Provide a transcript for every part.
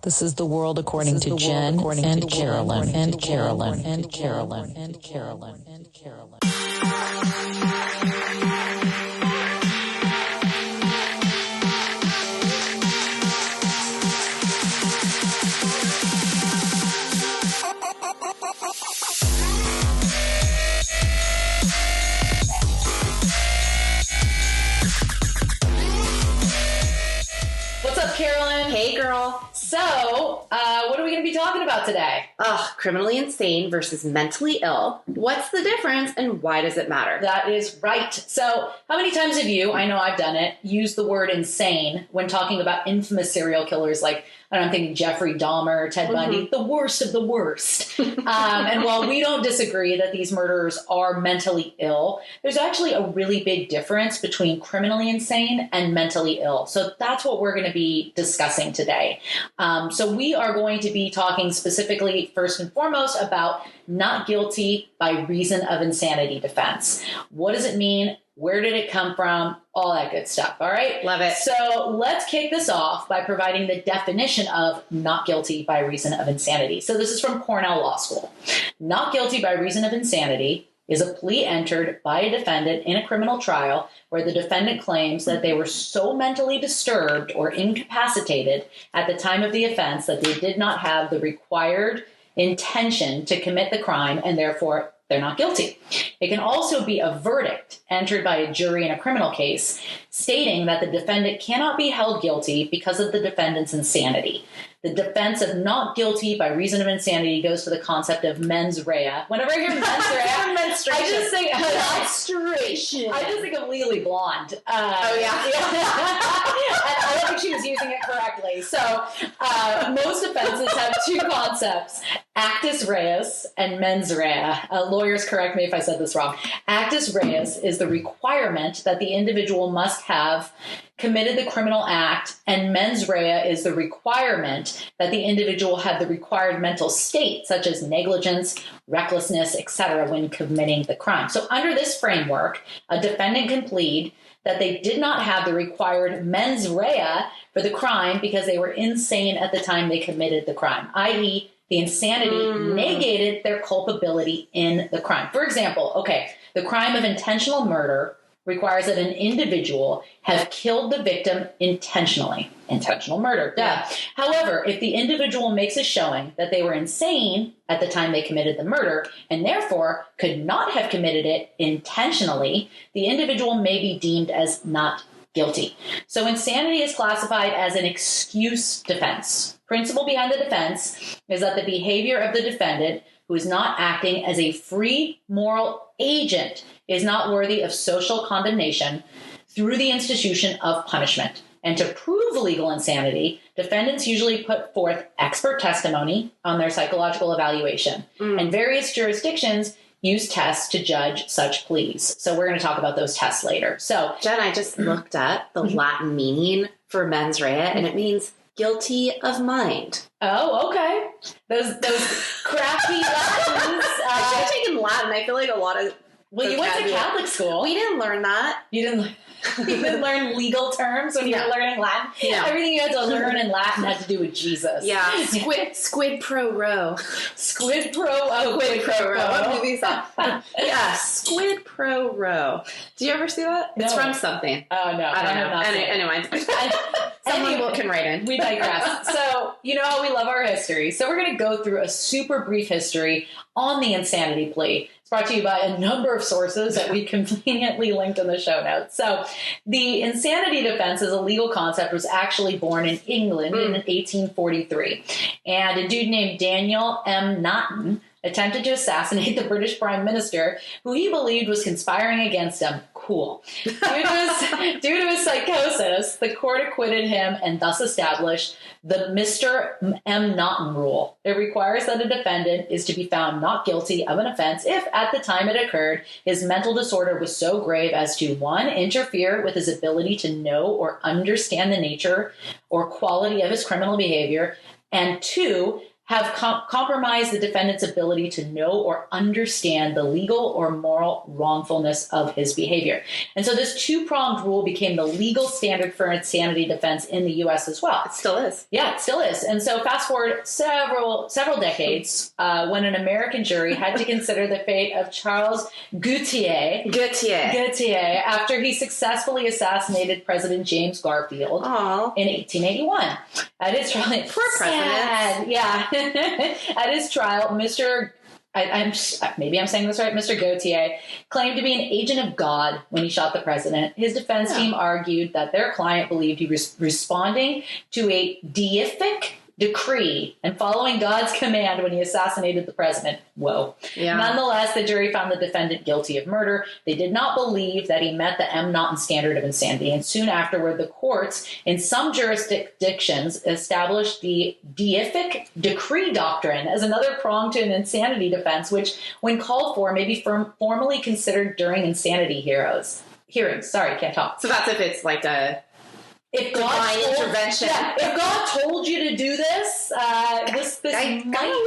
This is the world according to Jen and Carolyn and Carolyn and Carolyn and Carolyn and Carolyn. What's up, Carolyn? Hey, girl. So, what are we going to be talking about today? Criminally insane versus mentally ill. What's the difference and why does it matter? That is right. So, how many times have you, I know I've done it, used the word insane when talking about infamous serial killers like, I'm thinking Jeffrey Dahmer, Ted Bundy, the worst of the worst. And while we don't disagree that these murderers are mentally ill, there's actually a really big difference between criminally insane and mentally ill. So that's what we're going to be discussing today. So we are going to be talking specifically, first and foremost, about not guilty by reason of insanity defense. What does it mean? Where did it come from? All that good stuff. All right. Love it. So let's kick this off by providing the definition of not guilty by reason of insanity. So this is from Cornell Law School. Not guilty by reason of insanity is a plea entered by a defendant in a criminal trial where the defendant claims that they were so mentally disturbed or incapacitated at the time of the offense that they did not have the required intention to commit the crime and therefore they're not guilty. It can also be a verdict entered by a jury in a criminal case stating that the defendant cannot be held guilty because of the defendant's insanity. The defense of not guilty by reason of insanity goes to the concept of mens rea. Whenever I hear mens rea, Menstruation. I just think Menstruation. I just think of Legally Blonde. Oh, yeah. I don't think she was using it correctly. So most offenses have two concepts, actus reus and mens rea. Lawyers correct me if I said this wrong. Actus reus is the requirement that the individual must have committed the criminal act, and mens rea is the requirement that the individual had the required mental state, such as negligence, recklessness, etc., when committing the crime. So under this framework, a defendant can plead that they did not have the required mens rea for the crime because they were insane at the time they committed the crime, i.e., the insanity negated their culpability in the crime. For example, the crime of intentional murder requires that an individual have killed the victim intentionally. Intentional murder. Yeah. However, if the individual makes a showing that they were insane at the time they committed the murder and therefore could not have committed it intentionally, the individual may be deemed as not guilty. So insanity is classified as an excuse defense. Principle behind the defense is that the behavior of the defendant who is not acting as a free moral agent is not worthy of social condemnation through the institution of punishment. And to prove legal insanity, defendants usually put forth expert testimony on their psychological evaluation. And various jurisdictions use tests to judge such pleas. So we're going to talk about those tests later. So, Jen, I just looked up the Latin meaning for mens rea, and it means guilty of mind. Oh, okay. Those crafty Latins. I should have taken Latin. I feel like a lot of... Well, you went to Catholic school. We didn't learn that. You didn't learn legal terms when you were learning Latin? Yeah. Everything you had to learn in Latin had to do with Jesus. Yeah. Squid pro row. Squid pro row. What movie is that? Yeah, Squid pro row. Do you ever see that? No. It's from something. Oh, no. I don't know. Anyway. Someone can write in. We digress. So, you know how we love our history. So we're going to go through a super brief history on the insanity plea. It's brought to you by a number of sources that we conveniently linked in the show notes. So the insanity defense as a legal concept was actually born in England in 1843. And a dude named Daniel M. Naughton attempted to assassinate the British Prime Minister, who he believed was conspiring against him. Cool. Due to his psychosis, the court acquitted him and thus established the Mr. M. Naughton rule. It requires that a defendant is to be found not guilty of an offense if, at the time it occurred, his mental disorder was so grave as to, 1, interfere with his ability to know or understand the nature or quality of his criminal behavior, and 2, have compromised the defendant's ability to know or understand the legal or moral wrongfulness of his behavior. And so this two-pronged rule became the legal standard for insanity defense in the U.S. as well. It still is. Yeah, it still is. And so fast forward several decades when an American jury had to consider the fate of Charles Gautier after he successfully assassinated President James Garfield in 1881. At his trial, poor president. Yeah. At his trial, maybe I'm saying this right, Mr. Gautier claimed to be an agent of God when he shot the president. His defense team argued that their client believed he was responding to a deific decree and following God's command when he assassinated the president. Whoa. Yeah. Nonetheless, the jury found the defendant guilty of murder. They did not believe that he met the M. Naughton standard of insanity. And soon afterward, the courts in some jurisdictions established the deific decree doctrine as another prong to an insanity defense, which, when called for, may be formally considered during insanity hearings. Sorry, can't talk. So that's if it's like a... If God intervention. Yeah, if God told you to do this, this might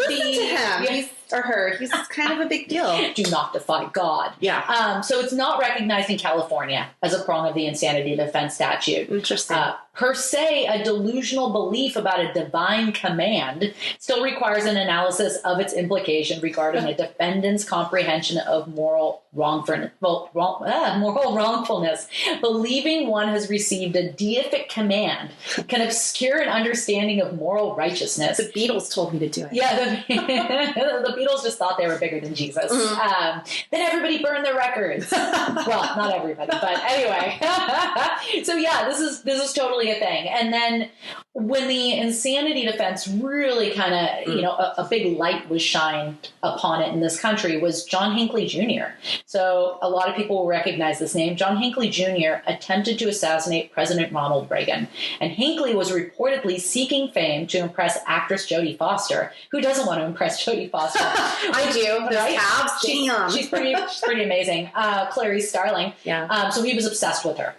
be to him. Yeah. Or her. He's kind of a big deal. Do not defy God. Yeah. So it's not recognized in California as a prong of the insanity defense statute. Interesting. Per se, a delusional belief about a divine command still requires an analysis of its implication regarding a defendant's comprehension of moral wrongfulness. Believing one has received a deific command can obscure an understanding of moral righteousness. The Beatles told me to do it. Yeah, the Beatles just thought they were bigger than Jesus. Mm-hmm. Then everybody burned their records. Well, not everybody, but anyway. So yeah, this is totally a thing. And then when the insanity defense really kind of, a big light was shined upon it in this country was John Hinckley Jr. So a lot of people will recognize this name. John Hinckley Jr. attempted to assassinate President Ronald Reagan. And Hinckley was reportedly seeking fame to impress actress Jodie Foster. Who doesn't want to impress Jodie Foster? I do. Right? Abs, damn. She's pretty amazing. Clarice Starling. Yeah. So he was obsessed with her.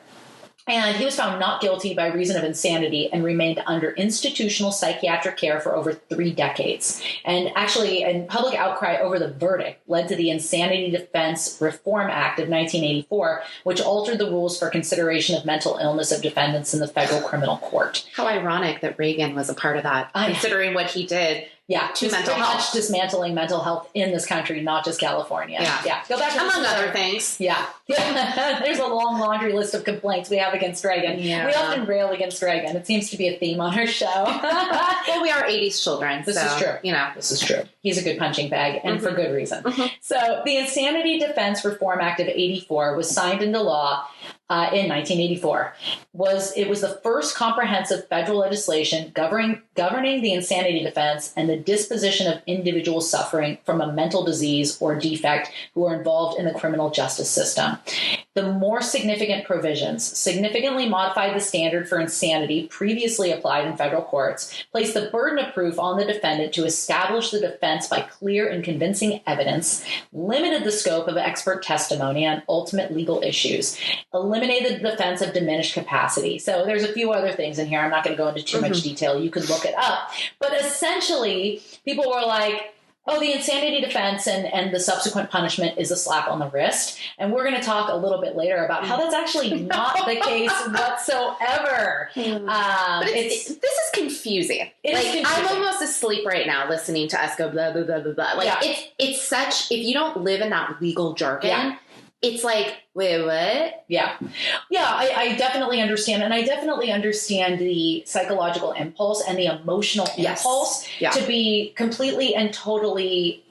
And he was found not guilty by reason of insanity and remained under institutional psychiatric care for over 3 decades. And actually, a public outcry over the verdict led to the Insanity Defense Reform Act of 1984, which altered the rules for consideration of mental illness of defendants in the federal criminal court. How ironic that Reagan was a part of that, considering what he did. Yeah, to mental health. Much dismantling mental health in this country, not just California. Yeah. Go back to among other things. Yeah. There's a long laundry list of complaints we have against Reagan. Yeah. We often rail against Reagan. It seems to be a theme on our show. Well, we are 80s children. This is true. This is true. He's a good punching bag, and for good reason. Mm-hmm. So the Insanity Defense Reform Act of 84 was signed into law in 1984. It was the first comprehensive federal legislation governing the insanity defense and the disposition of individuals suffering from a mental disease or defect who are involved in the criminal justice system. The more significant provisions significantly modified the standard for insanity previously applied in federal courts, placed the burden of proof on the defendant to establish the defense by clear and convincing evidence, limited the scope of expert testimony on ultimate legal issues, eliminated the defense of diminished capacity. So there's a few other things in here. I'm not going to go into too much detail. You could look it up. But essentially, people were like, oh, the insanity defense and the subsequent punishment is a slap on the wrist. And we're going to talk a little bit later about how that's actually not the case whatsoever. But this is confusing. I'm almost asleep right now listening to us go blah, blah, blah, blah, blah. It's such, if you don't live in that legal jargon, it's like, wait, what? Yeah. Yeah, I definitely understand. And I definitely understand the psychological impulse and the emotional impulse to be completely and totally,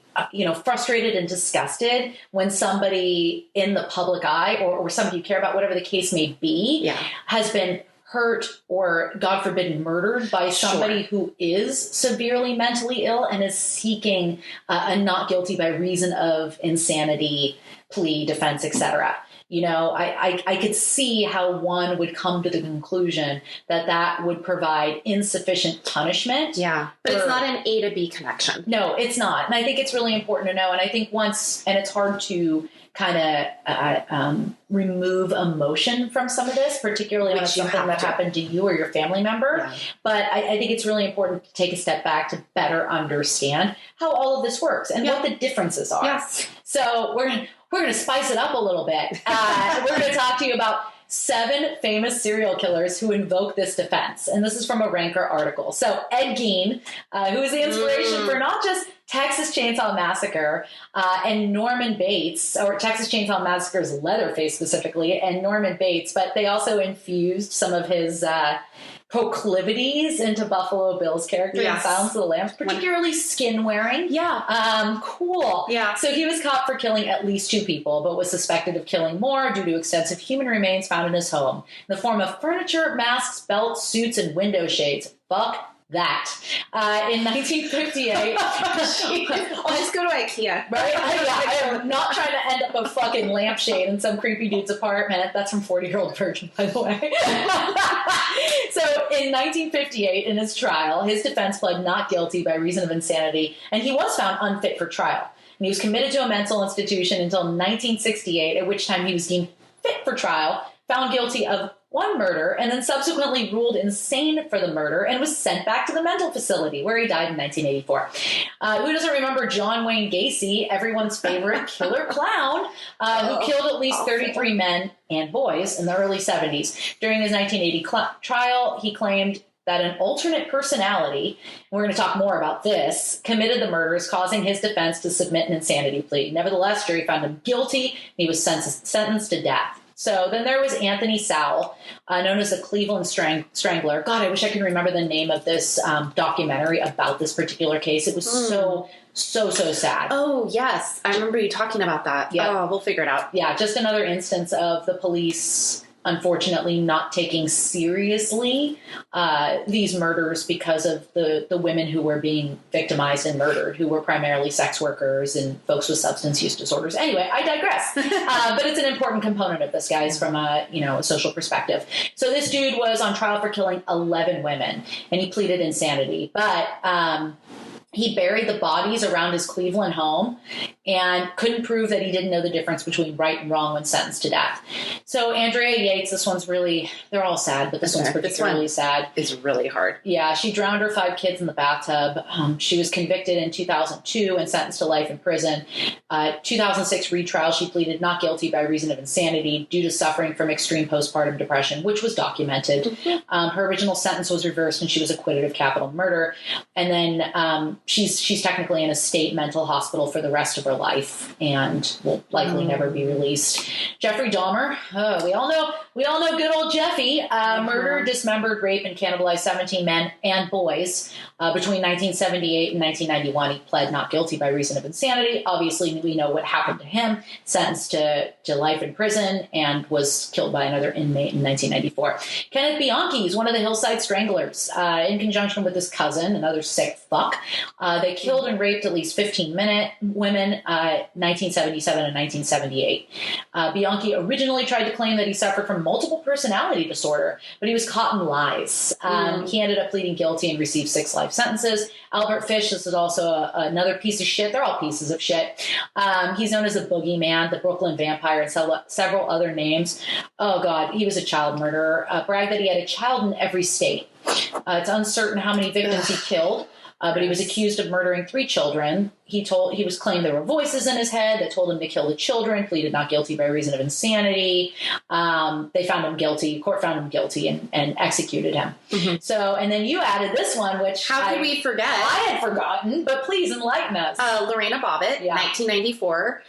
frustrated and disgusted when somebody in the public eye or somebody you care about, whatever the case may be, has been hurt or, God forbid, murdered by somebody who is severely mentally ill and is seeking a not guilty by reason of insanity plea, defense, etc. I could see how one would come to the conclusion that would provide insufficient punishment. Yeah. But it's not an A to B connection. No, it's not. And I think it's really important to know. And I think and it's hard to kind of remove emotion from some of this, particularly when it's something that happened to you or your family member. Yeah. But I think it's really important to take a step back to better understand how all of this works and what the differences are. Yes. So we're going to spice it up a little bit. We're going to talk to you about 7 famous serial killers who invoke this defense. And this is from a Ranker article. So Ed Gein, who is the inspiration for not just Texas Chainsaw Massacre and Norman Bates, or Texas Chainsaw Massacre's Leatherface specifically, and Norman Bates, but they also infused some of his proclivities into Buffalo Bill's character in Silence of the Lambs, particularly skin wearing. Yeah. Cool. Yeah. So he was caught for killing at least 2 people, but was suspected of killing more due to extensive human remains found in his home in the form of furniture, masks, belts, suits, and window shades. Fuck that. In 1958, I'll just go to IKEA. Right? I am not trying to end up a fucking lampshade in some creepy dude's apartment. That's from 40-Year-Old Virgin, by the way. So in 1958, in his trial, his defense pled not guilty by reason of insanity, and he was found unfit for trial. And he was committed to a mental institution until 1968, at which time he was deemed fit for trial, found guilty of 1 murder, and then subsequently ruled insane for the murder and was sent back to the mental facility where he died in 1984. Who doesn't remember John Wayne Gacy, everyone's favorite killer clown, who killed at least 33 men and boys in the early 70s. During his 1980 trial, he claimed that an alternate personality, and we're going to talk more about this, committed the murders, causing his defense to submit an insanity plea. Nevertheless, jury found him guilty, and he was sentenced to death. So then there was Anthony Sowell, known as the Cleveland Strangler. God, I wish I could remember the name of this documentary about this particular case. It was so sad. Oh, yes. I remember you talking about that. Yeah. Oh, we'll figure it out. Yeah, just another instance of the police, unfortunately, not taking seriously these murders because of the women who were being victimized and murdered, who were primarily sex workers and folks with substance use disorders. Anyway, I digress. But it's an important component of this, guys, from a social perspective. So this dude was on trial for killing 11 women, and he pleaded insanity. But he buried the bodies around his Cleveland home and couldn't prove that he didn't know the difference between right and wrong when sentenced to death. So Andrea Yates, this one's really, they're all sad, but this one's particularly sad. It's really hard. Yeah, she drowned her 5 kids in the bathtub. She was convicted in 2002 and sentenced to life in prison. 2006 retrial, she pleaded not guilty by reason of insanity due to suffering from extreme postpartum depression, which was documented. Mm-hmm. Her original sentence was reversed and she was acquitted of capital murder. And then she's technically in a state mental hospital for the rest of her life and will likely never be released. Jeffrey Dahmer, we all know good old Jeffy, murdered, dismembered, raped, and cannibalized 17 men and boys between 1978 and 1991. He pled not guilty by reason of insanity. Obviously, we know what happened to him, sentenced to life in prison, and was killed by another inmate in 1994. Kenneth Bianchi is one of the Hillside Stranglers. In conjunction with his cousin, another sick fuck, they killed and raped at least 15 women, 1977 and 1978. Bianchi originally tried to claim that he suffered from multiple personality disorder, but he was caught in lies. He ended up pleading guilty and received 6 life sentences. Albert Fish, this is also another piece of shit. They're all pieces of shit. He's known as the Boogeyman, the Brooklyn Vampire, and several other names. Oh, God, he was a child murderer. Bragged that he had a child in every state. It's uncertain how many victims he killed. But he was accused of murdering 3 children. He was claimed there were voices in his head that told him to kill the children, pleaded not guilty by reason of insanity. They found him guilty. Court found him guilty and executed him. Mm-hmm. So, and then you added this one, which how could we forget? I had forgotten, but please enlighten us. Lorena Bobbitt, 1994.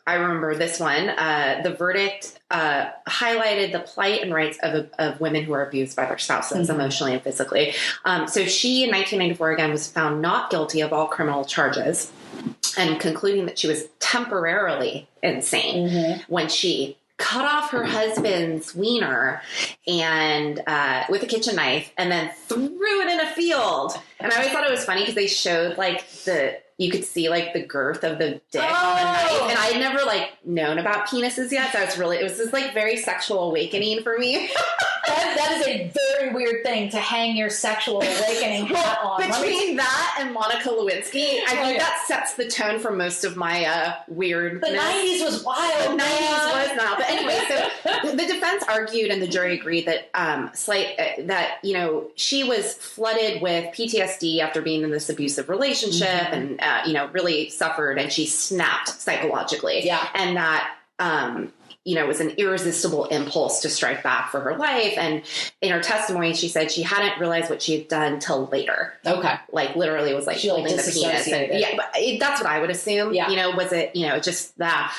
I remember this one. The verdict highlighted the plight and rights of women who are abused by their spouses, emotionally and physically. So she, in 1994, again, was found not guilty of all criminal charges, and concluding that she was temporarily insane when she cut off her husband's wiener and with a kitchen knife and then threw it in a field. And I always thought it was funny because they showed like the you could see like the girth of the dick on the knife. And I had never like known about penises yet. So it was this like very sexual awakening for me. That is a very weird thing to hang your sexual awakening hat on. Between that and Monica Lewinsky, I think that sets the tone for most of my weirdness. The 90s was wild. The 90s was not. But anyway, so the defense argued and the jury agreed that she was flooded with PTSD after being in this abusive relationship and really suffered, and she snapped psychologically. Yeah. And that it was an irresistible impulse to strike back for her life. And in her testimony, she said she hadn't realized what she had done till later. Okay. Like literally was like she holding the penis. But that's what I would assume. Yeah. Was it, just that.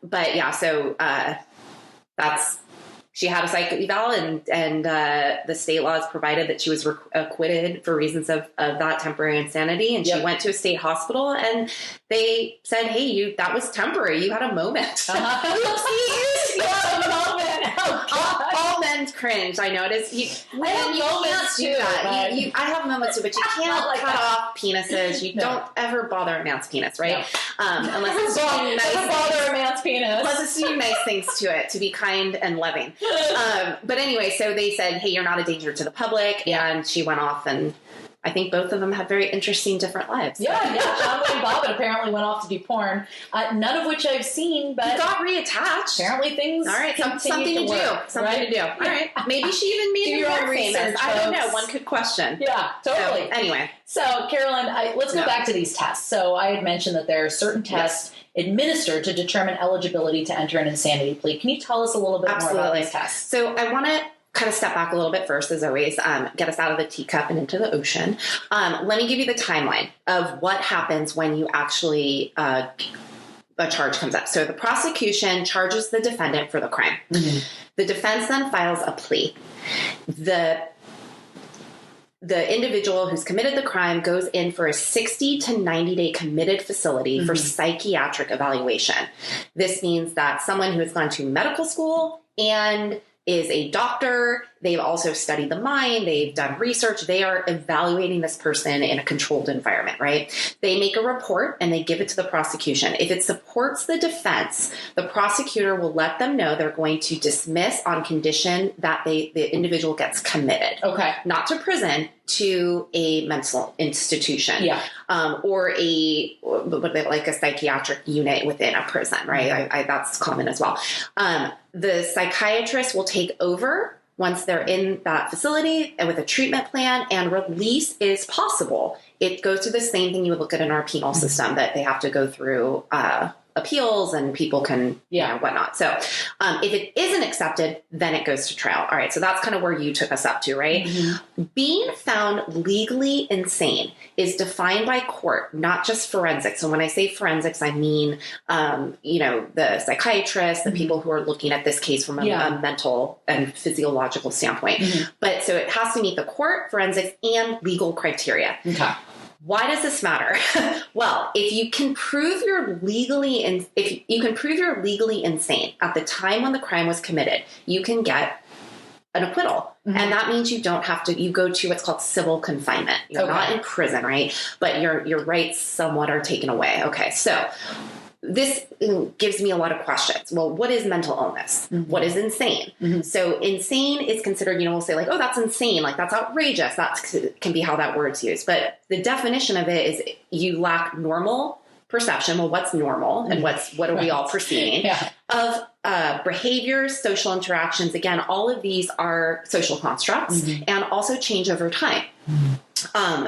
But yeah, so she had a psych eval and the state laws provided that she was acquitted for reasons of that temporary insanity. And she went to a state hospital and they said, hey, that was temporary. You had a moment. Oopsies! You had a moment. Oh, all men cringe. I know it is. You can't do that. I have moments too, but you can't cut off penises. You don't ever bother a man's penis, right? No. Unless it's doing bother a man's penis. Unless it's doing nice things to it, to be kind and loving. But anyway, so they said, hey, you're not a danger to the public. And she went off, and I think both of them had very interesting different lives. Yeah. John Wayne Bobbitt apparently went off to do porn, none of which I've seen, but he got reattached. Apparently things all right, something to do. All right. Maybe she even made him more famous. I don't know. One could question. Yeah, totally. So, anyway. So, Carolyn, let's go back to these tests. So I had mentioned that there are certain tests administered to determine eligibility to enter an insanity plea. Can you tell us a little bit more about these tests? So I want to kind of step back a little bit first, as always, get us out of the teacup and into the ocean. Let me give you the timeline of what happens when you actually a charge comes up. So the prosecution charges the defendant for the crime. Mm-hmm. The defense then files a plea. The individual who's committed the crime goes in for a 60 to 90 day committed facility for psychiatric evaluation. This means that someone who has gone to medical school and is a doctor, they've also studied the mind, they've done research, they are evaluating this person in a controlled environment, right? They make a report and they give it to the prosecution. If it supports the defense, the prosecutor will let them know they're going to dismiss on condition that the individual gets committed. Okay. Not to prison, to a mental institution. Yeah. Or like a psychiatric unit within a prison, right? That's common as well. The psychiatrist will take over once they're in that facility and with a treatment plan, and release is possible. It goes through the same thing you would look at in our penal system, that they have to go through appeals and people can, whatnot. So if it isn't accepted, then it goes to trial. All right. So that's kind of where you took us up to, right? Mm-hmm. Being found legally insane is defined by court, not just forensics. So when I say forensics, I mean, the psychiatrists, the people who are looking at this case from a mental and physiological standpoint. Mm-hmm. But so it has to meet the court, forensics, and legal criteria. Okay. Why does this matter? Well, if you can prove you're legally insane at the time when the crime was committed, you can get an acquittal. Mm-hmm. And that means you go to what's called civil confinement. You're not in prison, right? But your rights somewhat are taken away. Okay. So this gives me a lot of questions. Well, what is mental illness? Mm-hmm. What is insane? Mm-hmm. So insane is considered, we'll say like, oh, that's insane. Like that's outrageous. That can be how that word's used. But the definition of it is you lack normal perception. Well, what's normal and what are we all perceiving of behaviors, social interactions. Again, all of these are social constructs and also change over time.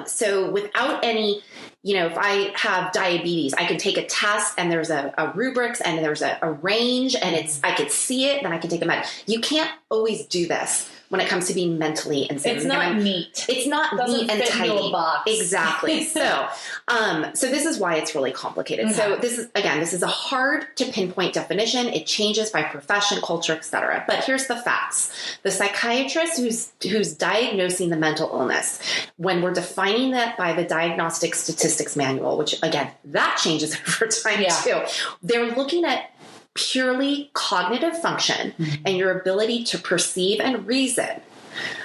So without any, if I have diabetes, I can take a test and there's a rubrics and there's a range and I could see it, then I can take a med. You can't always do this when it comes to being mentally insane. It's not neat. It's not neat and tidy. Exactly. So this is why it's really complicated. Okay. So this is a hard to pinpoint definition. It changes by profession, culture, etc. But here's the facts. The psychiatrist who's diagnosing the mental illness, when we're defining that by the Diagnostic Statistics Manual, which again, that changes over time too. They're looking at purely cognitive function and your ability to perceive and reason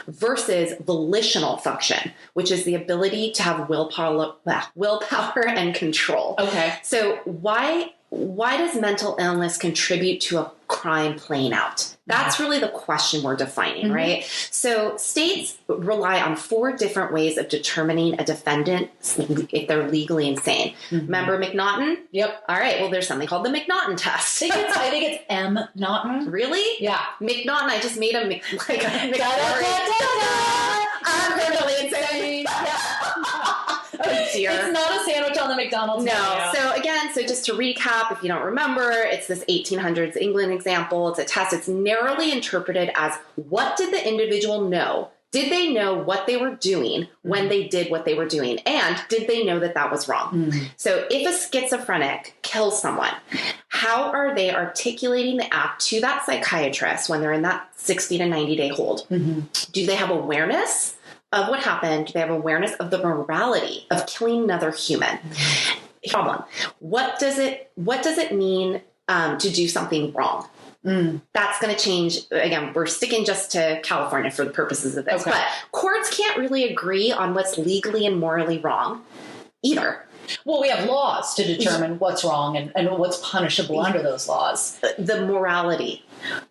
versus volitional function, which is the ability to have willpower and control. Okay. So why does mental illness contribute to a crime playing out? That's really the question we're defining, right? So states rely on 4 different ways of determining a defendant if they're legally insane. Remember McNaughton? Yep. All right. Well, there's something called the McNaughton test. I think it's M. Naughton. Really? Yeah. McNaughton. I just made a I'm criminally insane. Oh dear. It's not a sandwich on the McDonald's menu. No. So just to recap, if you don't remember, it's this 1800s England example. It's a test. It's narrowly interpreted as what did the individual know? Did they know what they were doing when they did what they were doing? And did they know that that was wrong? So if a schizophrenic kills someone, how are they articulating the act to that psychiatrist when they're in that 60 to 90 day hold? Do they have awareness of what happened? Do they have awareness of the morality of killing another human? Problem. What does it mean to do something wrong? That's going to change. Again, we're sticking just to California for the purposes of this, but courts can't really agree on what's legally and morally wrong either. Well, we have laws to determine what's wrong and what's punishable under those laws. The morality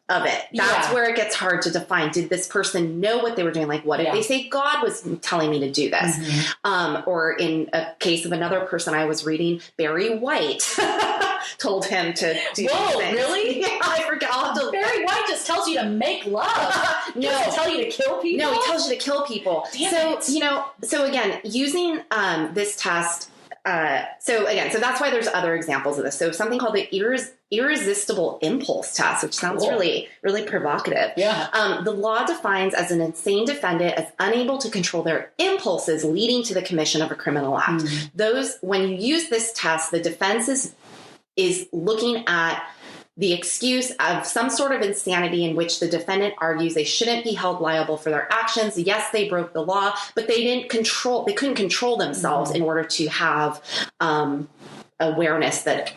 of it. That's where it gets hard to define. Did this person know what they were doing? Like, what if they say God was telling me to do this? Or in a case of another person I was reading, Barry White told him to do Whoa, things. really? Yeah, I forgot. Barry White just tells you to make love. He doesn't tell you to kill people? No, he tells you to kill people. So again, using this test, so that's why there's other examples of this. So something called the irresistible impulse test, which sounds really, really provocative. Yeah. The law defines as an insane defendant as unable to control their impulses leading to the commission of a criminal act. When you use this test, the defense is looking at the excuse of some sort of insanity in which the defendant argues they shouldn't be held liable for their actions. Yes, they broke the law, but they couldn't control themselves in order to have awareness that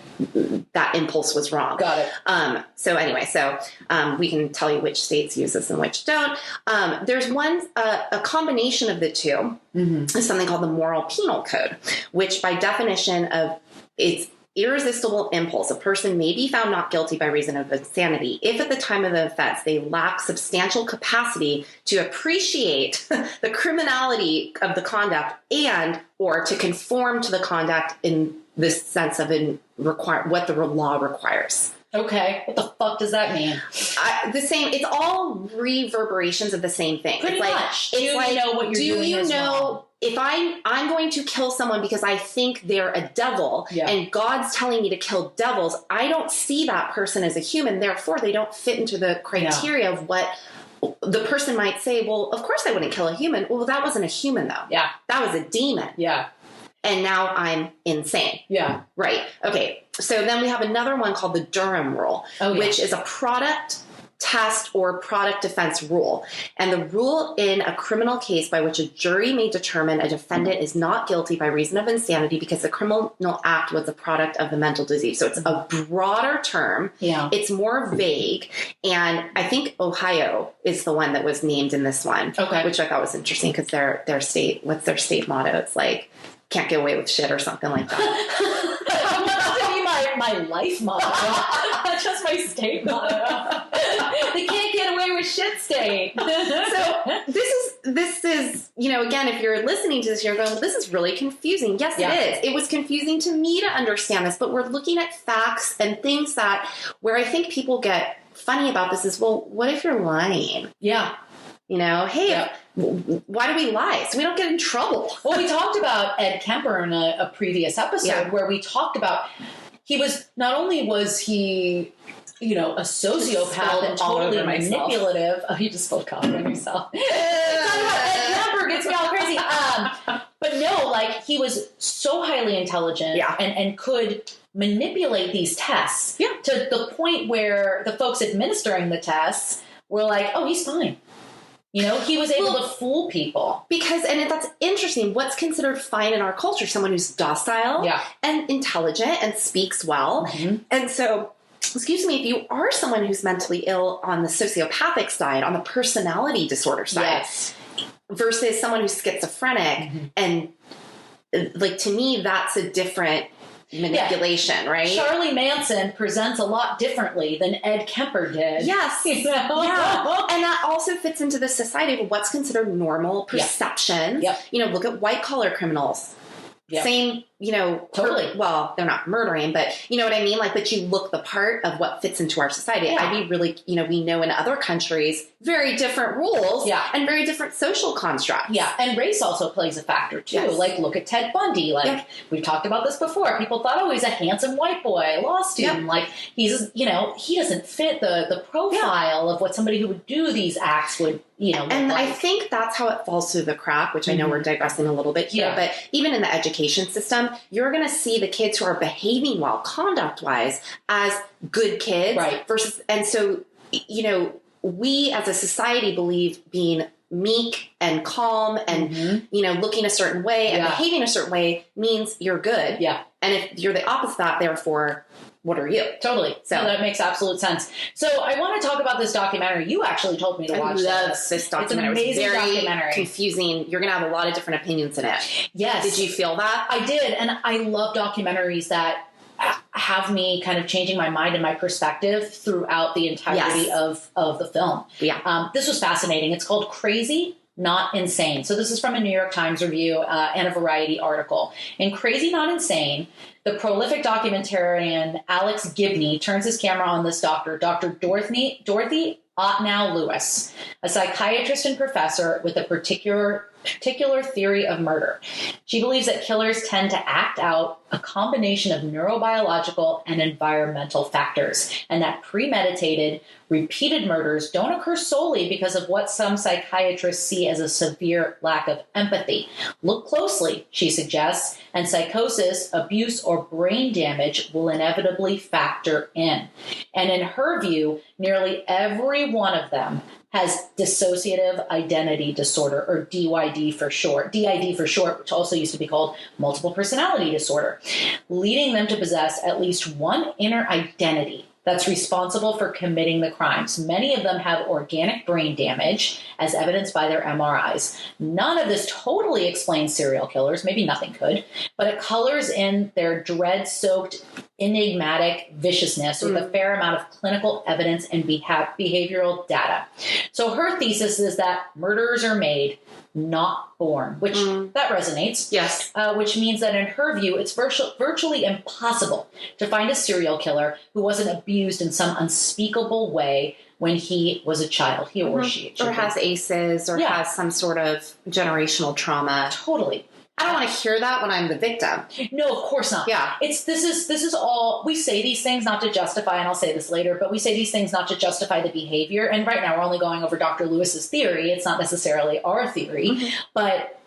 that impulse was wrong. Got it. So we can tell you which states use this and which don't. There's a combination of the two is something called the moral penal code, which by definition of it's irresistible impulse. A person may be found not guilty by reason of insanity if at the time of the offense they lack substantial capacity to appreciate the criminality of the conduct and or to conform to the conduct in this sense of what the law requires. Okay. What the fuck does that mean? The same. It's all reverberations of the same thing. Pretty much. Do you know what you're doing? Do you know if I'm going to kill someone because I think they're a devil and God's telling me to kill devils, I don't see that person as a human. Therefore, they don't fit into the criteria of what the person might say. Well, of course I wouldn't kill a human. Well, that wasn't a human though. Yeah. That was a demon. Yeah. And now I'm insane. Yeah. Right. Okay. So then we have another one called the Durham rule, which is a product test or product defense rule. And the rule in a criminal case by which a jury may determine a defendant is not guilty by reason of insanity because the criminal act was a product of the mental disease. So it's a broader term. Yeah. It's more vague. And I think Ohio is the one that was named in this one, which I thought was interesting because their state, what's their state motto? It's like, can't get away with shit or something like that. My life motto. That's just my state motto. They can't get away with shit state. So this is, again, if you're listening to this, you're going, well, this is really confusing. Yes, it is. It was confusing to me to understand this, but we're looking at facts and things where I think people get funny about this is, well, what if you're lying? Yeah. Hey, why do we lie? So we don't get in trouble. Well, we talked about Ed Kemper in a previous episode where we talked about not only was he, a sociopath and totally manipulative. Oh, you just spilled coffee on yourself. Ed Kemper gets me all crazy. But no, he was so highly intelligent and could manipulate these tests to the point where the folks administering the tests were like, oh, he's fine. He was able to fool people. And that's interesting. What's considered fine in our culture? Someone who's docile and intelligent and speaks well. Mm-hmm. And so excuse me, if you are someone who's mentally ill on the sociopathic side, on the personality disorder side, versus someone who's schizophrenic, and like, to me, that's a different manipulation, right? Charlie Manson presents a lot differently than Ed Kemper did. Yes. You know? Yeah. And that also fits into the society of what's considered normal perceptions. Yep. You know, look at white collar criminals. Yep. Same, you know, totally. Well, they're not murdering, but you know what I mean? Like, but you look the part of what fits into our society. Yeah. I'd be really, you know, we know in other countries, very different rules and very different social constructs. Yeah. And race also plays a factor too. Yes. Like, look at Ted Bundy. Like, we've talked about this before. People thought, oh, he's a handsome white boy, law student. Like, he's, you know, he doesn't fit the profile of what somebody who would do these acts would, you know. And I think that's how it falls through the crack, which I know we're digressing a little bit here, but even in the education system, you're going to see the kids who are behaving well, conduct-wise, as good kids. Right. Versus, and so, you know, we as a society believe being meek and calm and, you know, looking a certain way and behaving a certain way means you're good. Yeah. And if you're the opposite of that, therefore, what are you? Totally. So that makes absolute sense. So I want to talk about this documentary. You actually told me to watch this documentary. It's an amazing documentary. Confusing. You're going to have a lot of different opinions in it. Yes. Did you feel that? I did. And I love documentaries that have me kind of changing my mind and my perspective throughout the entirety of the film. Yeah. This was fascinating. It's called Crazy, Not Insane. So this is from a New York Times review and a Variety article. In Crazy, Not Insane, the prolific documentarian Alex Gibney turns his camera on this doctor, Dr. Dorothy Otnow Lewis, a psychiatrist and professor with a particular theory of murder. She believes that killers tend to act out a combination of neurobiological and environmental factors, and that premeditated, repeated murders don't occur solely because of what some psychiatrists see as a severe lack of empathy. Look closely, she suggests, and psychosis, abuse, or brain damage will inevitably factor in. And in her view, nearly every one of them has dissociative identity disorder, or DID for short, which also used to be called multiple personality disorder, leading them to possess at least one inner identity that's responsible for committing the crimes. Many of them have organic brain damage, as evidenced by their MRIs. None of this totally explains serial killers. Maybe nothing could, but it colors in their dread-soaked, enigmatic viciousness with a fair amount of clinical evidence and behavioral data. So her thesis is that murderers are made, not born, which that resonates. Yes. Which means that in her view, it's virtually impossible to find a serial killer who wasn't abused in some unspeakable way when he was a child, he or she. Or has ACEs, or has some sort of generational trauma. Totally. I don't want to hear that when I'm the victim. No, of course not. Yeah. This is all, we say these things not to justify, and I'll say this later, but we say these things not to justify the behavior. And right now we're only going over Dr. Lewis's theory. It's not necessarily our theory, but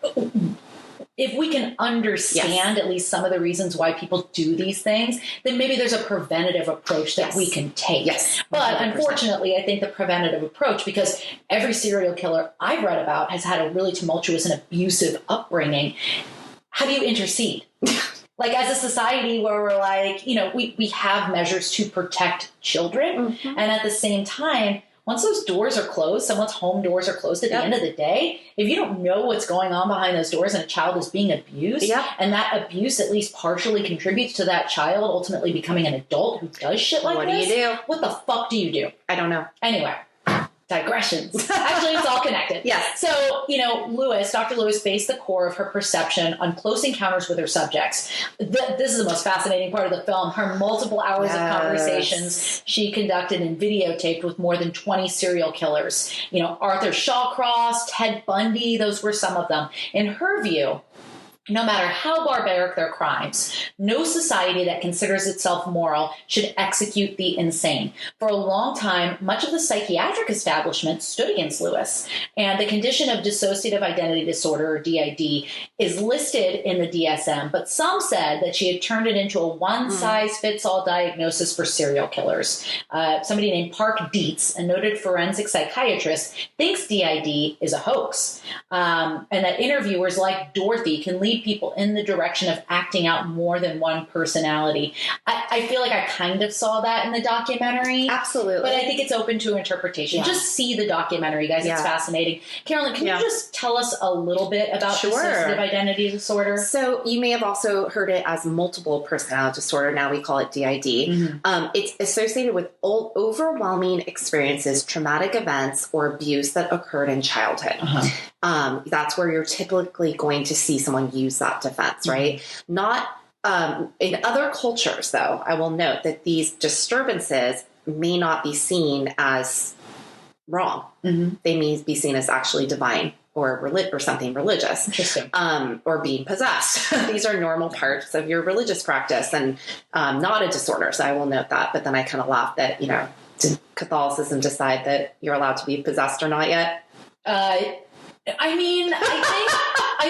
if we can understand at least some of the reasons why people do these things, then maybe there's a preventative approach that we can take. Yes. But unfortunately, I think the preventative approach, because every serial killer I've read about has had a really tumultuous and abusive upbringing. How do you intercede? Like, as a society where we're like, you know, we have measures to protect children. And at the same time, once those doors are closed, someone's home doors are closed at the end of the day, if you don't know what's going on behind those doors and a child is being abused, and that abuse at least partially contributes to that child ultimately becoming an adult who does shit like this. What do you do? What the fuck do you do? I don't know. Anyway. Digressions. Actually, it's all connected. Yes. So, you know, Dr. Lewis based the core of her perception on close encounters with her subjects. This is the most fascinating part of the film. Her multiple hours of conversations she conducted and videotaped with more than 20 serial killers. You know, Arthur Shawcross, Ted Bundy, those were some of them. In her view, no matter how barbaric their crimes, no society that considers itself moral should execute the insane. For a long time, much of the psychiatric establishment stood against Lewis, and the condition of dissociative identity disorder, or DID, is listed in the DSM, but some said that she had turned it into a one-size-fits-all diagnosis for serial killers. Somebody named Park Dietz, a noted forensic psychiatrist, thinks DID is a hoax, and that interviewers like Dorothy can leave lead people in the direction of acting out more than one personality. I feel like I kind of saw that in the documentary. Absolutely. But I think it's open to interpretation. Yeah. Just see the documentary, guys. Yeah. It's fascinating. Carolyn, can you just tell us a little bit about dissociative identity disorder? So you may have also heard it as multiple personality disorder. Now we call it DID. Mm-hmm. It's associated with overwhelming experiences, traumatic events, or abuse that occurred in childhood. Uh-huh. That's where you're typically going to see someone use that defense, right? Mm-hmm. Not in other cultures, though, I will note that these disturbances may not be seen as wrong. Mm-hmm. They may be seen as actually divine or something religious. Interesting. Or being possessed. These are normal parts of your religious practice and not a disorder. So I will note that. But then I kind of laugh that, did Catholicism decide that you're allowed to be possessed or not yet? I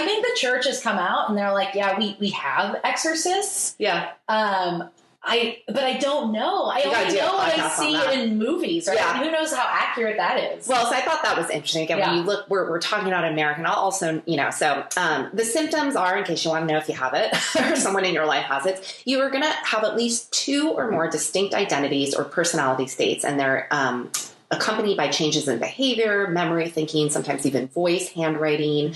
think the church has come out and they're like, yeah, we have exorcists. Yeah. But I don't know. I only know what I see in movies, right? Yeah. Who knows how accurate that is? Well, so I thought that was interesting. Again, when you look, we're talking about American. I'll also, the symptoms are, in case you want to know if you have it or someone in your life has it, you are going to have at least 2 or more distinct identities or personality states, and they're accompanied by changes in behavior, memory, thinking, sometimes even voice, handwriting,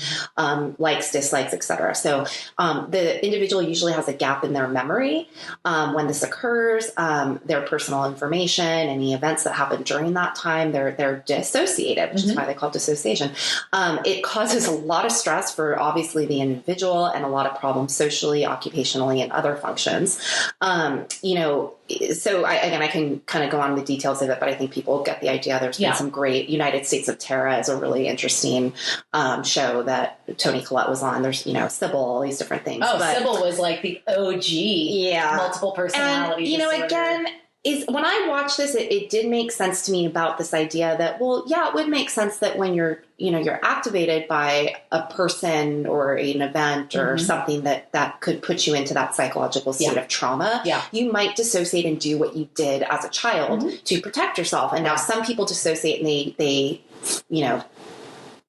likes, dislikes, etc. So the individual usually has a gap in their memory when this occurs. Their personal information, any events that happen during that time, they're dissociated, which is why they call it dissociation. It causes a lot of stress for obviously the individual and a lot of problems socially, occupationally, and other functions. So I can kind of go on the details of it, but I think people get the idea. There's been some great United States of Terror is a really interesting show that Toni Collette was on. There's, Sybil, all these different things. Oh, but Sybil was like the OG multiple personality disorder. Again, when I watched this, it did make sense to me about this idea that, well, yeah, it would make sense that when you're activated by a person or an event or something that could put you into that psychological state of trauma, you might dissociate and do what you did as a child to protect yourself. And now some people dissociate and they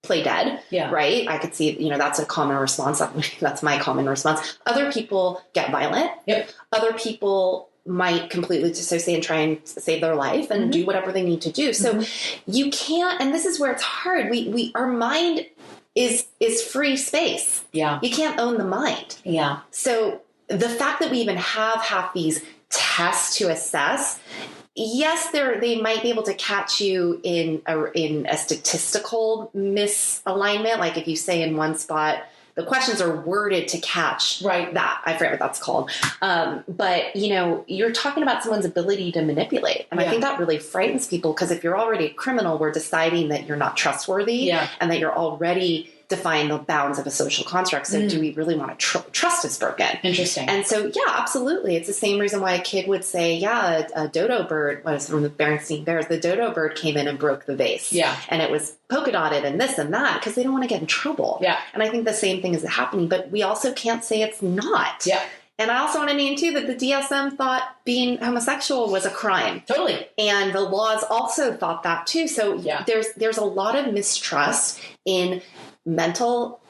play dead, right? I could see, that's a common response. That's my common response. Other people get violent. Yep. Other people might completely dissociate and try and save their life and do whatever they need to do. So you can't, and this is where it's hard. Our mind is free space. Yeah. You can't own the mind. Yeah. So the fact that we even have these tests to assess, yes, they might be able to catch you in a statistical misalignment. Like if you say in one spot, the questions are worded to catch that. I forget what that's called. But, you're talking about someone's ability to manipulate. And I think that really frightens people because if you're already a criminal, we're deciding that you're not trustworthy and that you're already define the bounds of a social construct. So do we really want to trust is broken? Interesting. And so, absolutely. It's the same reason why a kid would say, a dodo bird was from the Berenstain Bears. The dodo bird came in and broke the vase. Yeah. And it was polka dotted and this and that because they don't want to get in trouble. Yeah. And I think the same thing is happening, but we also can't say it's not. Yeah. And I also want to name, too, that the DSM thought being homosexual was a crime. Totally. And the laws also thought that, too. So there's a lot of mistrust in mental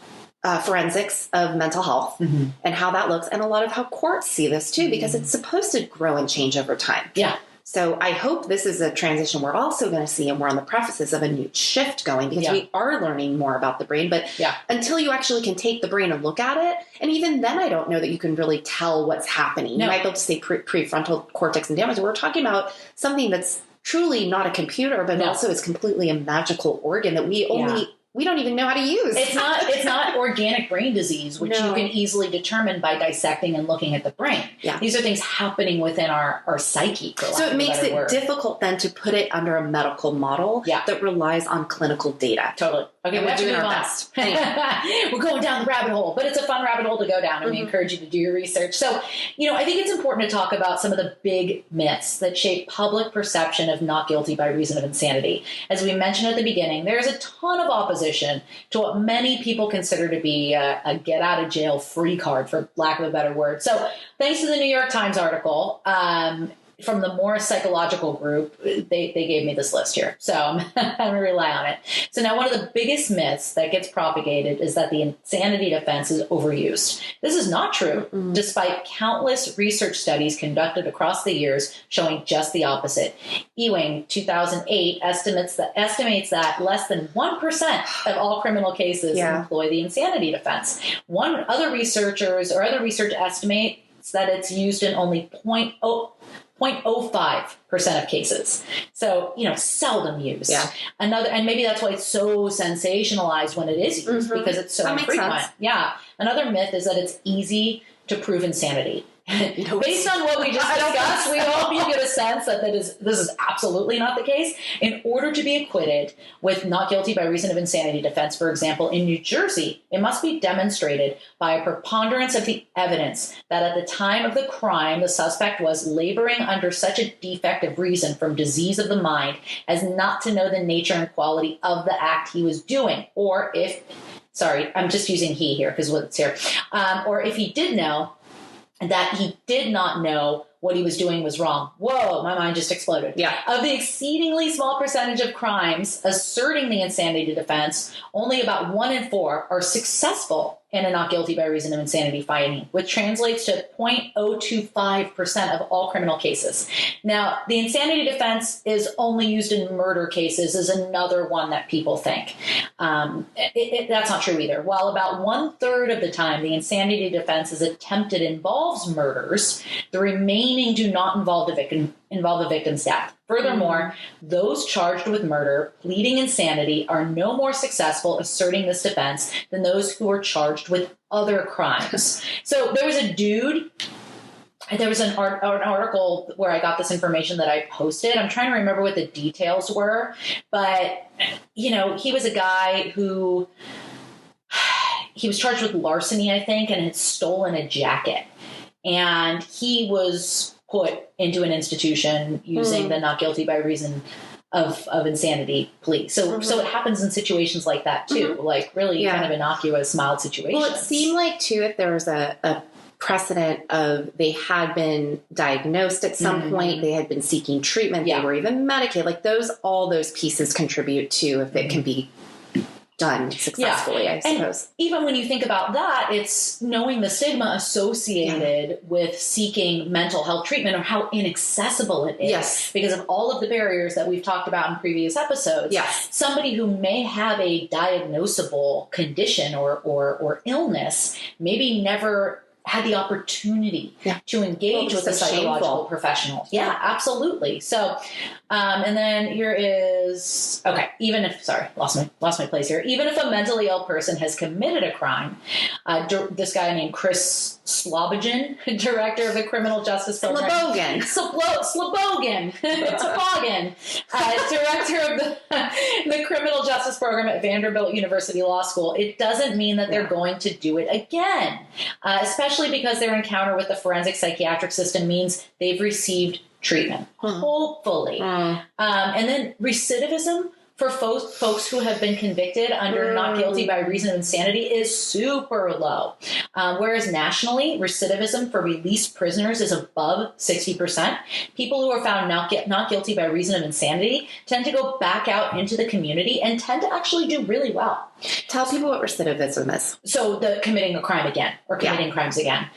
forensics of mental health and how that looks, and a lot of how courts see this, too, because it's supposed to grow and change over time. Yeah. So I hope this is a transition we're also going to see, and we're on the prefaces of a new shift going because we are learning more about the brain. But until you actually can take the brain and look at it, and even then I don't know that you can really tell what's happening. No. You might be able to say prefrontal cortex and damage. We're talking about something that's truly not a computer, but also is completely a magical organ that we don't even know how to use. It's not organic brain disease, which you can easily determine by dissecting and looking at the brain. Yeah. These are things happening within our psyche. So it makes it difficult then to put it under a medical model that relies on clinical data. Totally. Okay, we're doing our best. We're going down the rabbit hole, but it's a fun rabbit hole to go down, and we encourage you to do your research. So, I think it's important to talk about some of the big myths that shape public perception of not guilty by reason of insanity. As we mentioned at the beginning, there's a ton of opposition to what many people consider to be a get-out-of-jail-free card, for lack of a better word. So, thanks to the New York Times article, from the more psychological group, they gave me this list here. So I'm going to rely on it. So now one of the biggest myths that gets propagated is that the insanity defense is overused. This is not true, despite countless research studies conducted across the years showing just the opposite. Ewing, 2008, estimates that less than 1% of all criminal cases employ the insanity defense. Other research estimates that it's used in only 0.05% of cases. So, seldom used. Yeah. And maybe that's why it's so sensationalized when it is used, because it's so infrequent. Yeah. Another myth is that it's easy to prove insanity. Based on what we just discussed, we hope you get a sense that this is absolutely not the case. In order to be acquitted with not guilty by reason of insanity defense, for example, in New Jersey, it must be demonstrated by a preponderance of the evidence that at the time of the crime, the suspect was laboring under such a defect of reason from disease of the mind as not to know the nature and quality of the act he was doing, or if, sorry, I'm just using he here because what's here, or if he did know, that he did not know what he was doing was wrong. Whoa, my mind just exploded. Yeah. Of the exceedingly small percentage of crimes asserting the insanity defense, only about 1 in 4 are successful in a not guilty by reason of insanity finding, which translates to 0.025% of all criminal cases. Now, the insanity defense is only used in murder cases is another one that people think. That's not true either. While about 1/3 of the time the insanity defense is attempted involves murders, the remaining do not involve the victim's death. Furthermore, those charged with murder pleading insanity are no more successful asserting this defense than those who are charged with other crimes. So there was a dude, there was an article where I got this information that I posted. I'm trying to remember what the details were, but, he was a guy who, he was charged with larceny, I think, and had stolen a jacket. And he was put into an institution using the not guilty by reason of insanity plea. So it happens in situations like that too, like really kind of innocuous, mild situations. Well, it seemed like too, if there was a precedent of they had been diagnosed at some point, they had been seeking treatment, they were even medicated, like all those pieces contribute to if it can be done successfully, I suppose. And even when you think about that, it's knowing the stigma associated with seeking mental health treatment or how inaccessible it is because of all of the barriers that we've talked about in previous episodes. Yes. Somebody who may have a diagnosable condition or illness maybe never had the opportunity to engage with a psychological professional. Yeah, absolutely. So, and then here is, lost my place here. Even if a mentally ill person has committed a crime, this guy named Chris Slobogen, director of the Criminal Justice Program. Slobogen. Toboggan. Director of the Criminal Justice Program at Vanderbilt University Law School. It doesn't mean that they're going to do it again, especially because their encounter with the forensic psychiatric system means they've received treatment, hopefully. And then recidivism for folks who have been convicted under not guilty by reason of insanity is super low. Whereas nationally, recidivism for released prisoners is above 60%. People who are found not guilty by reason of insanity tend to go back out into the community and tend to actually do really well. Tell people what recidivism is. So committing a crime again or committing crimes again.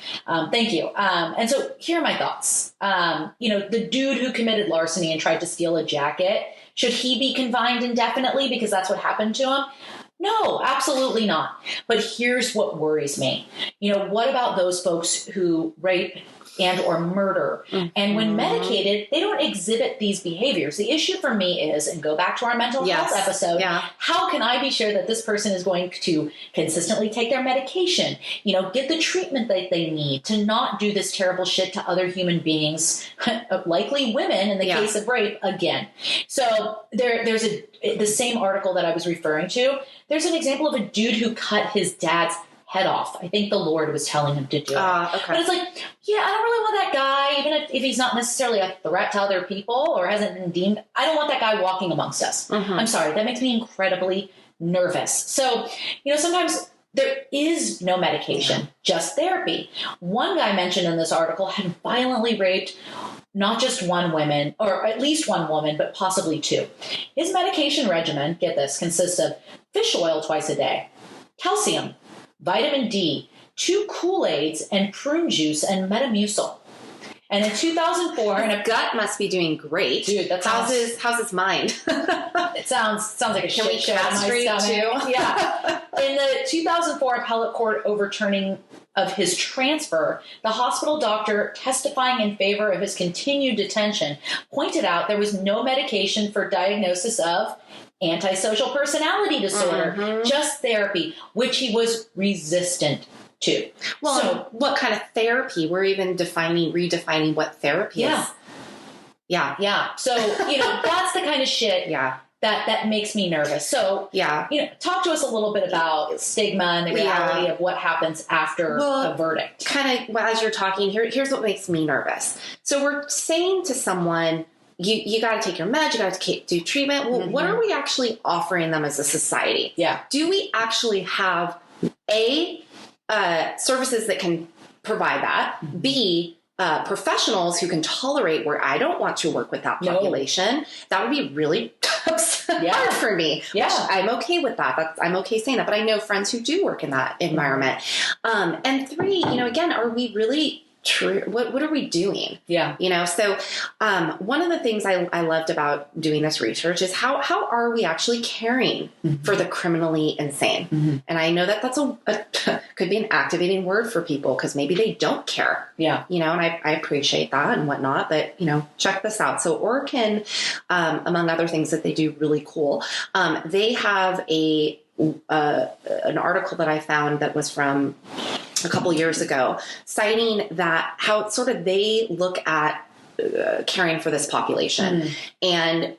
Thank you. And so here are my thoughts. The dude who committed larceny and tried to steal a jacket, should he be confined indefinitely because that's what happened to him? No, absolutely not. But here's what worries me. What about those folks who rape and or murder? And when medicated, they don't exhibit these behaviors. The issue for me is, and go back to our mental health episode, how can I be sure that this person is going to consistently take their medication, get the treatment that they need to not do this terrible shit to other human beings, likely women in the case of rape again. So there's the same article that I was referring to. There's an example of a dude who cut his dad's head off. I think the Lord was telling him to do it. But it's like, I don't really want that guy, even if he's not necessarily a threat to other people or hasn't been deemed, I don't want that guy walking amongst us. I'm sorry. That makes me incredibly nervous. So, sometimes there is no medication, just therapy. One guy mentioned in this article had violently raped not just one woman, or at least one woman, but possibly two. His medication regimen, get this, consists of fish oil twice a day, calcium, vitamin D, 2 Kool-Aids, and prune juice and Metamucil. And in 2004, and a gut must be doing great. Dude, that sounds, how's his mind? It sounds like a shit show in my too? stomach. Yeah. In the 2004 appellate court overturning of his transfer, the hospital doctor testifying in favor of his continued detention pointed out there was no medication for diagnosis of antisocial personality disorder, just therapy, which he was resistant to. Well, so, what kind of therapy? We're even redefining what therapy is. Yeah. So, that's the kind of shit that makes me nervous. So, talk to us a little bit about stigma and the reality of what happens after a verdict. Kind of, as you're talking, here's what makes me nervous. So we're saying to someone, you got to take your meds, you got to do treatment. Well, what are we actually offering them as a society? Yeah. Do we actually have services that can provide that? B, professionals who can tolerate where I don't want to work with that population. No. That would be really hard for me. Yeah. I'm okay with that. I'm okay saying that. But I know friends who do work in that environment. And 3, again, are we really true? What are we doing? Yeah. So one of the things I loved about doing this research is how are we actually caring for the criminally insane? And I know that that's could be an activating word for people because maybe they don't care. Yeah. And I appreciate that and whatnot, but check this out. So Oregon, among other things that they do really cool, they have an article that I found that was from a couple years ago, citing that how sort of they look at caring for this population, and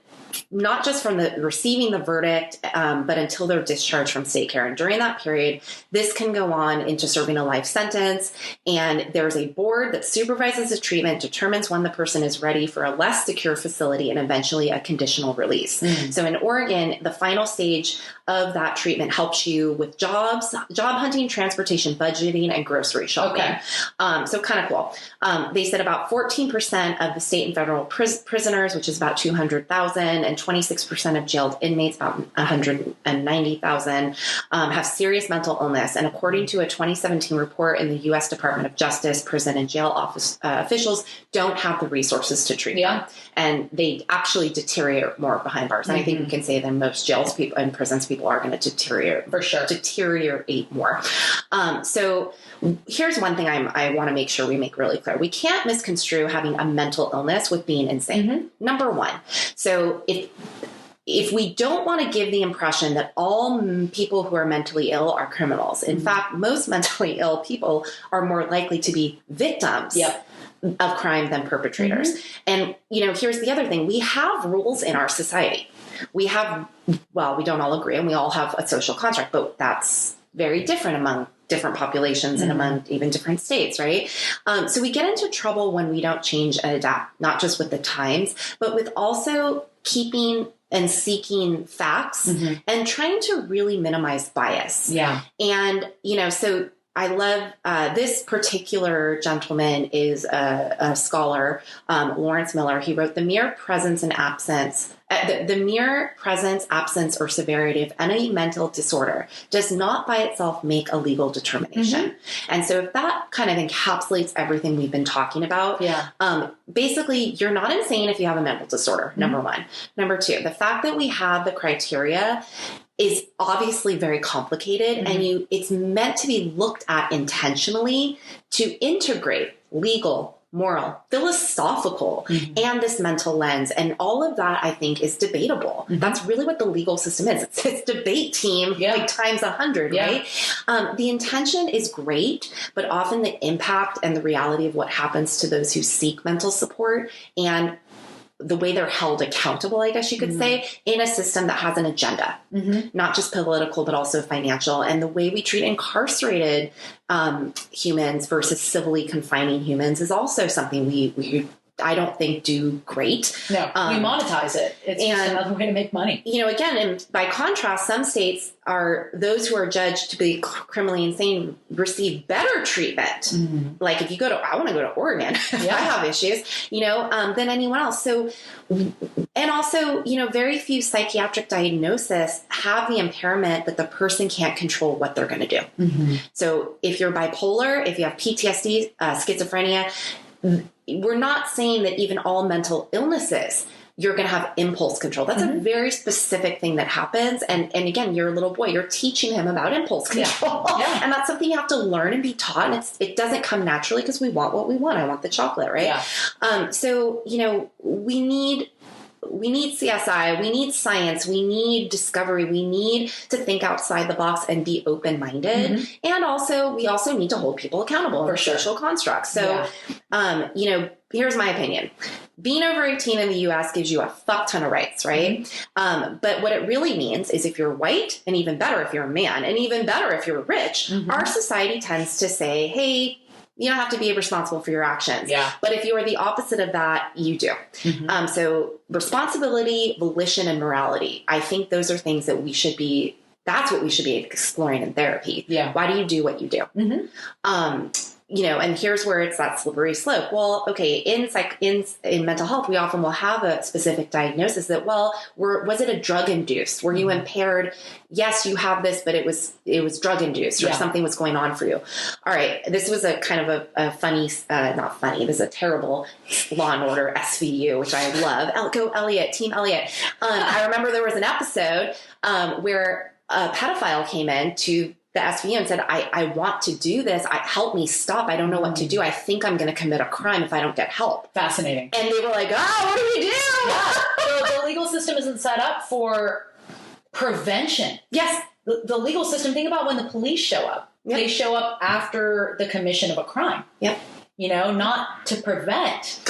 not just from the receiving the verdict, but until they're discharged from state care. And during that period, this can go on into serving a life sentence. And there's a board that supervises the treatment, determines when the person is ready for a less secure facility, and eventually a conditional release. So in Oregon, the final stage of that treatment helps you with job hunting, transportation, budgeting, and grocery shopping. Okay. So kind of cool. They said about 14% of the state and federal prisoners, which is about 200,000, and 26% of jailed inmates, about 190,000, have serious mental illness. And according to a 2017 report in the U.S. Department of Justice, prison and jail office officials don't have the resources to treat them. And they actually deteriorate more behind bars. And I think we can say that most jails people and prisons people are going to deteriorate. For sure. Deteriorate more. So here's one thing I want to make sure we make really clear. We can't misconstrue having a mental illness with being insane. Number one. So if we don't want to give the impression that all people who are mentally ill are criminals, in fact, most mentally ill people are more likely to be victims of crime than perpetrators. And, here's the other thing. We have rules in our society. We don't all agree, and we all have a social contract, but that's very different among different populations and among even different states, right? So we get into trouble when we don't change and adapt, not just with the times, but with also keeping and seeking facts and trying to really minimize bias. Yeah. And, so I love this particular gentleman is a scholar, Lawrence Miller. He wrote the mere presence, absence, or severity of any mental disorder does not by itself make a legal determination. And so if that kind of encapsulates everything we've been talking about, basically you're not insane if you have a mental disorder, number one. Number two, the fact that we have the criteria is obviously very complicated, and it's meant to be looked at intentionally to integrate legal, moral, philosophical, and this mental lens. And all of that, I think, is debatable. That's really what the legal system is. It's debate team like times 100, right? The intention is great, but often the impact and the reality of what happens to those who seek mental support and the way they're held accountable, I guess you could say, in a system that has an agenda, not just political, but also financial. And the way we treat incarcerated humans versus civilly confining humans is also something I don't think do great. No, we monetize it. It's just another way to make money. Again, and by contrast, some states are those who are judged to be criminally insane receive better treatment. Mm-hmm. Like if you I want to go to Oregon if I have issues, than anyone else. So, and also, very few psychiatric diagnoses have the impairment that the person can't control what they're going to do. Mm-hmm. So if you're bipolar, if you have PTSD, schizophrenia, we're not saying that even all mental illnesses you're going to have impulse control. That's a very specific thing that happens. And again, you're a little boy, you're teaching him about impulse control. Yeah. And that's something you have to learn and be taught. And it doesn't come naturally because we want what we want. I want the chocolate, right? Yeah. So, we need CSI, we need science, we need discovery, we need to think outside the box and be open-minded. Mm-hmm. And we also need to hold people accountable for social constructs. So, here's my opinion. Being over 18 in the U.S. gives you a fuck ton of rights, right? Mm-hmm. But what it really means is if you're white, and even better if you're a man, and even better if you're rich, our society tends to say, hey, you don't have to be responsible for your actions. Yeah. But if you are the opposite of that, you do. Mm-hmm. So responsibility, volition, and morality. I think those are things that that's what we should be exploring in therapy. Yeah. Why do you do what you do? Mm-hmm. And here's where it's that slippery slope. Well, okay, in mental health, we often will have a specific diagnosis that, was it a drug induced? Were you impaired? Yes, you have this, but it was drug induced or something was going on for you. All right. This was a kind of a funny, not funny. This is a terrible Law and Order SVU, which I love. Go Elliot, Team Elliot. I remember there was an episode where a pedophile came in to the SVU and said, I want to do this. Help me stop. I don't know what to do. I think I'm going to commit a crime if I don't get help. Fascinating. And they were like, what do we do? Yeah. So the legal system isn't set up for prevention. Yes. The legal system, think about when the police show up. Yep. They show up after the commission of a crime. Yep. Not to prevent.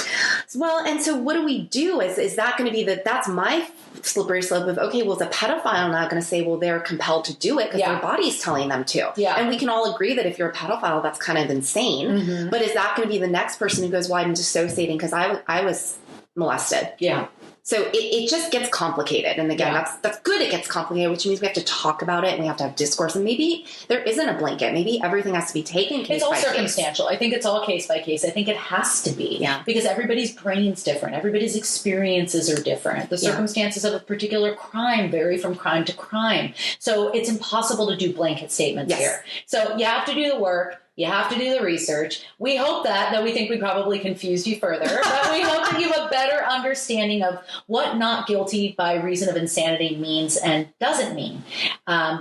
Well, and so what do we do? Is that going to be that's my slippery slope of, okay, well, is a pedophile not going to say, well, they're compelled to do it because their body's telling them to. Yeah. And we can all agree that if you're a pedophile, that's kind of insane. Mm-hmm. But is that going to be the next person who goes, well, I'm dissociating because I was molested. Yeah. So it just gets complicated. And again, that's good. It gets complicated, which means we have to talk about it and we have to have discourse. And maybe there isn't a blanket. Maybe everything has to be taken case by case. It's all circumstantial. I think it's all case by case. I think it has to be. Yeah. Because everybody's brain's different. Everybody's experiences are different. The circumstances of a particular crime vary from crime to crime. So it's impossible to do blanket statements here. So you have to do the work. You have to do the research. We hope that we think we probably confused you further, but we hope that you have a better understanding of what not guilty by reason of insanity means and doesn't mean,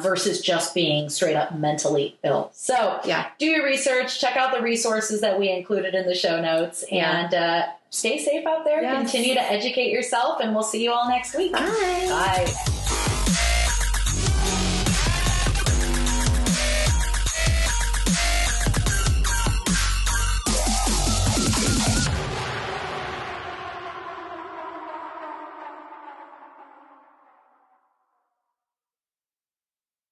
versus just being straight up mentally ill. So do your research, check out the resources that we included in the show notes, and stay safe out there. Yes. Continue to educate yourself, and we'll see you all next week. Bye. Bye.